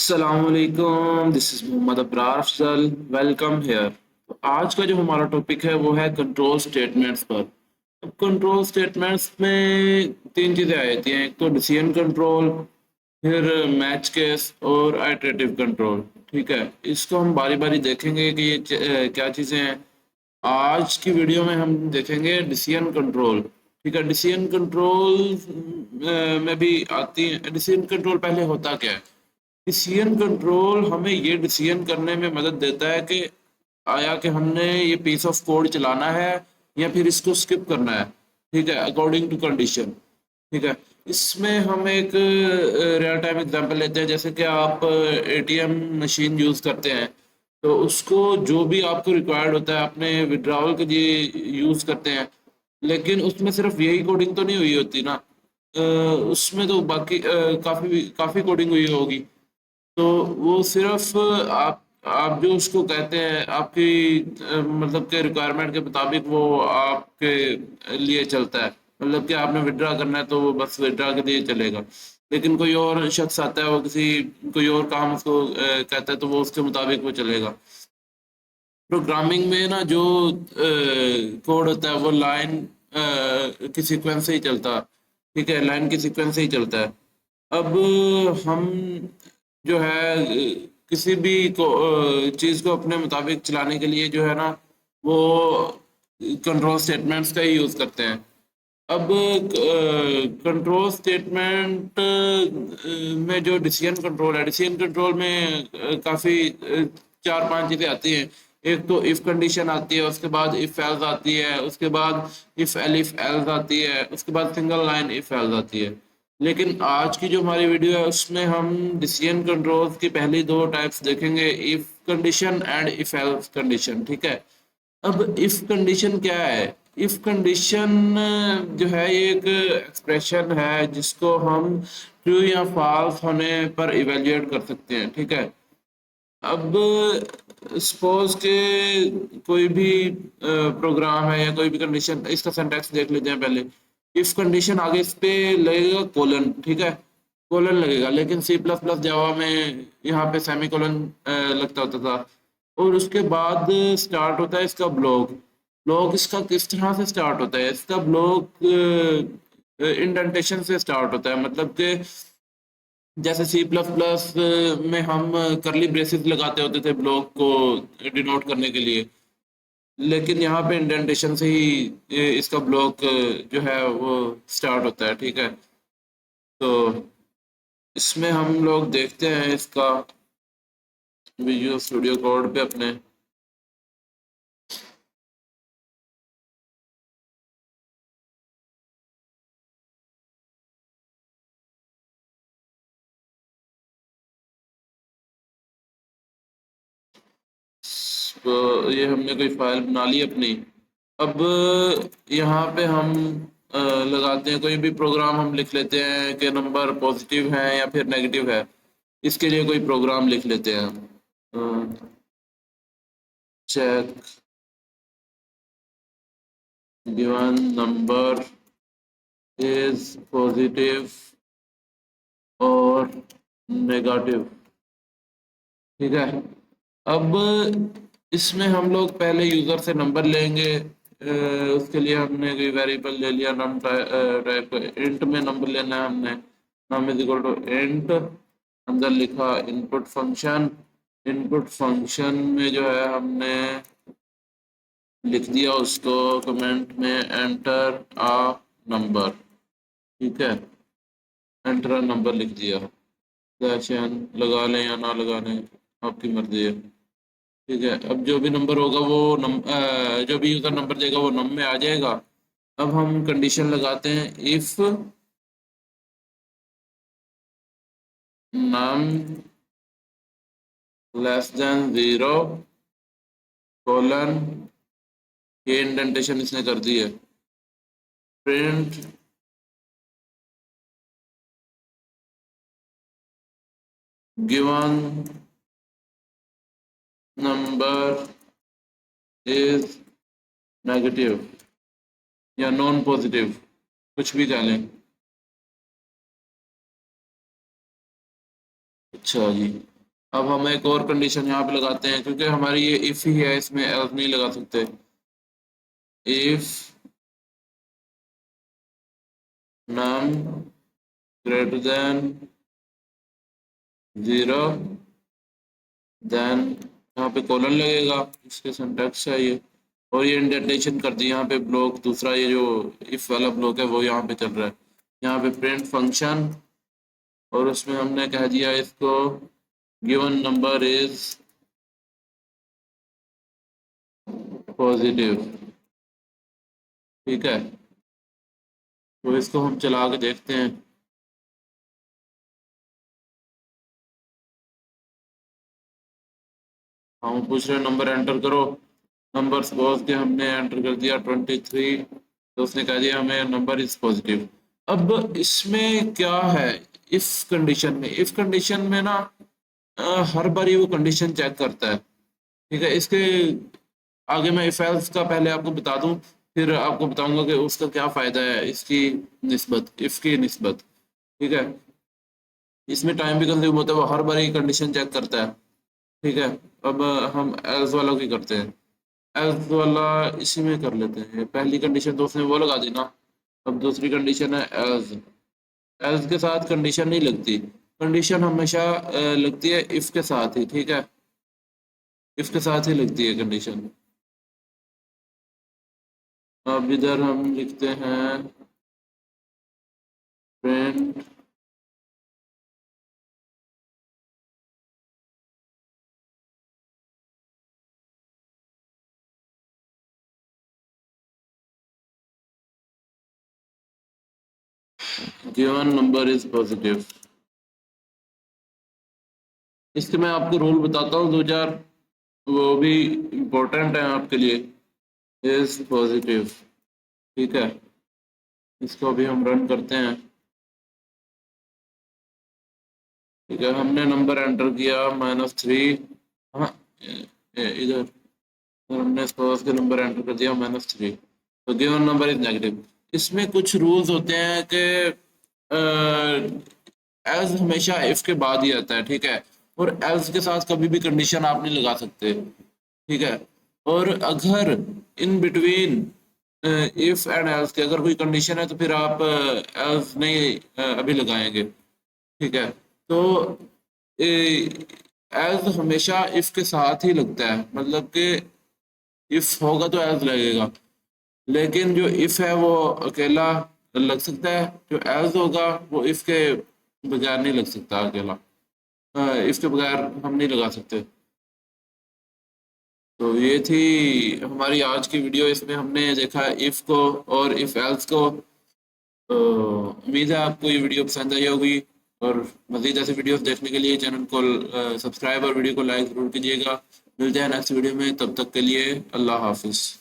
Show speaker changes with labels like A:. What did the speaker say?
A: अस्सलामुअलैकुम, this is Mohammad Abrar Afzal. Welcome here. तो आज का जो हमारा टॉपिक है वो है कंट्रोल स्टेटमेंट्स पर। अब कंट्रोल स्टेटमेंट्स में तीन चीज़ें आ जाती हैं, एक तो डिसीजन कंट्रोल, फिर मैच केस और आइटरेटिव कंट्रोल। ठीक है, इसको हम बारी बारी देखेंगे कि ये क्या चीज़ें हैं। आज की वीडियो में हम देखेंगे डिसीजन कंट्रोल। ठीक है, डिसीजन कंट्रोल में भी आती है। डिसीजन कंट्रोल पहले होता क्या है? डिसीजन कंट्रोल हमें ये डिसीजन करने में मदद देता है कि आया कि हमने ये पीस ऑफ कोड चलाना है या फिर इसको स्किप करना है। ठीक है, अकॉर्डिंग टू कंडीशन। ठीक है, इसमें हम एक रियल टाइम एग्जांपल लेते हैं। जैसे कि आप एटीएम मशीन यूज़ करते हैं, तो उसको जो भी आपको रिक्वायर्ड होता है आपने विड्रॉवल के लिए यूज़ करते हैं, लेकिन उसमें सिर्फ यही कोडिंग तो नहीं हुई होती ना। उसमें तो बाकी काफ़ी काफ़ी कोडिंग हुई होगी। तो वो सिर्फ आप जो उसको कहते हैं आपकी मतलब के रिक्वायरमेंट के मुताबिक वो आपके लिए चलता है। मतलब कि आपने विड्रा करना है तो वो बस विड्रा के लिए चलेगा। लेकिन कोई और शख्स आता है, वो किसी कोई और काम उसको कहता है तो वो उसके मुताबिक वो चलेगा। प्रोग्रामिंग में ना जो कोड होता है वो लाइन की सीक्वेंस से ही चलता। ठीक है, लाइन की सीक्वेंस से ही चलता है। अब हम जो है किसी भी चीज़ को अपने मुताबिक चलाने के लिए जो है ना, वो कंट्रोल स्टेटमेंट्स का ही यूज़ करते हैं। अब कंट्रोल स्टेटमेंट में जो डिसीजन कंट्रोल है, डिसीजन कंट्रोल में काफ़ी चार पांच चीज़ें आती हैं। एक तो इफ़ कंडीशन आती है, उसके बाद इफ़ एल्स आती है, उसके बाद इफ़ एल्स आती है, उसके बाद सिंगल लाइन इफ़ एल्स आती है। लेकिन आज की जो हमारी वीडियो है उसमें हम डिसीजन कंट्रोल्स की पहली दो टाइप्स देखेंगे, if condition and if else condition. ठीक है, अब इफ कंडीशन क्या है? इफ कंडीशन जो है ये एक एक्सप्रेशन है जिसको हम ट्रू या फॉल्स होने पर इवेल्युएट कर सकते हैं। ठीक है, अब सपोज के कोई भी प्रोग्राम है या कोई भी कंडीशन, इसका सिंटैक्स देख लेते हैं पहले। इफ कंडीशन आगे इस पे लगेगा कोलन। ठीक है, कोलन लगेगा, लेकिन सी प्लस प्लस जावा में यहाँ पे सेमी कोलन लगता होता था। और उसके बाद स्टार्ट होता है इसका ब्लॉक। ब्लॉक इसका किस तरह से स्टार्ट होता है? इसका ब्लॉक इंडेंटेशन से स्टार्ट होता है। मतलब कि जैसे सी प्लस प्लस में हम करली ब्रेसेस लगाते होते थे ब्लॉक को डिनोट करने के लिए, लेकिन यहाँ पे इंडेंटेशन से ही इसका ब्लॉक जो है वो स्टार्ट होता है। ठीक है, तो इसमें हम लोग देखते हैं इसका विजुअल स्टूडियो कोड पे अपने। तो ये हमने कोई फाइल बना ली अपनी। अब यहाँ पे हम लगाते हैं कोई भी प्रोग्राम, हम लिख लेते हैं कि नंबर पॉजिटिव है या फिर नेगेटिव है। इसके लिए कोई प्रोग्राम लिख लेते हैं हम। Check given number is positive और नेगेटिव। ठीक है, अब इसमें हम लोग पहले यूजर से नंबर लेंगे। उसके लिए हमने कोई वेरिएबल ले लिया नम टाइप, इंट में नंबर लेना है हमने। Num is equal to int, अंदर लिखा इनपुट फंक्शन। इनपुट फंक्शन में जो है हमने लिख दिया उसको कमेंट में एंटर आ नंबर। ठीक है, एंटर आ नंबर लिख दिया। सेशन लगा लें या ना लगा लें, आपकी मर्जी है। ठीक है, अब जो भी नंबर होगा वो जो भी यूजर नंबर देगा वो नम में आ जाएगा। अब हम कंडीशन लगाते हैं, if num less than 0 colon, ये इंडेंटेशन इसने कर दी है, print given number is negative या नॉन पॉजिटिव, कुछ भी कह लें। अच्छा जी, अब हम एक और कंडीशन यहाँ पे लगाते हैं, क्योंकि हमारी ये इफ ही है, इसमें एल्स नहीं लगा सकते। If num greater than 0 then यहाँ पे कोलन लगेगा, इसके सिंटैक्स है ये। और ये इंडेंटेशन कर दी यहाँ पे ब्लॉक दूसरा, ये जो इफ वाला ब्लॉक है वो यहाँ पे चल रहा है। यहाँ पे प्रिंट फंक्शन, और उसमें हमने कह दिया इसको गिवन नंबर इज पॉजिटिव। ठीक है, तो इसको हम चला के देखते हैं। हम पूछ रहे हैं नंबर एंटर करो। नंबर सपोज के हमने एंटर कर दिया 23, तो उसने कह दिया हमें नंबर इज पॉजिटिव। अब इसमें क्या है, इफ कंडीशन में ना हर बार ही वो कंडीशन चेक करता है। ठीक है, इसके आगे मैं इफ एल्स का पहले आपको बता दूं, फिर आपको बताऊंगा कि उसका क्या फायदा है इसकी निस्बत, इफ की निस्बत। ठीक है, इसमें टाइम भी कंज्यूम होता है, वो हर बार ही कंडीशन चेक करता है। ठीक है, अब हम एल्स वाला की करते हैं। एल्स वाला इसी में कर लेते हैं। पहली कंडीशन तो उसने वो लगा दी ना। अब दूसरी कंडीशन है एल्स। एल्स के साथ कंडीशन नहीं लगती, कंडीशन हमेशा लगती है इफ के साथ ही। ठीक है, इफ के साथ ही लगती है कंडीशन। अब इधर हम लिखते हैं print given number is positive. इसके मैं आपको रूल बताता हूँ दो चार, वो भी इम्पोर्टेंट है आपके लिए। Is positive. ठीक है, इसको अभी हम रन करते हैं। ठीक है, हमने नंबर एंटर किया -3। हाँ, इधर हमने सपोज के नंबर एंटर कर दिया -3, तो गिवन नंबर इज नेगेटिव। इसमें कुछ रूल्स होते हैं कि एल्स हमेशा इफ के बाद ही आता है। ठीक है, और एल्स के साथ कभी भी कंडीशन आप नहीं लगा सकते। ठीक है, और अगर in between if and else के अगर कोई कंडीशन है, तो फिर आप एल्स नहीं अभी लगाएंगे। ठीक है, तो एल्स हमेशा इफ के साथ ही लगता है, मतलब कि इफ होगा तो एल्स लगेगा। लेकिन जो इफ है वो अकेला लग सकता है, जो एल्स होगा वो इफ के बगैर नहीं लग सकता अकेला। इफ के बगैर हम नहीं लगा सकते। तो ये थी हमारी आज की वीडियो। इसमें हमने देखा इफ को और इफ एल्स को। तो उम्मीद है आपको ये वीडियो पसंद आई होगी, और मज़ीद ऐसे वीडियोस देखने के लिए चैनल को सब्सक्राइब और वीडियो को लाइक ज़रूर कीजिएगा। मिलते हैं नेक्स्ट वीडियो में, तब तक के लिए अल्लाह हाफिज़।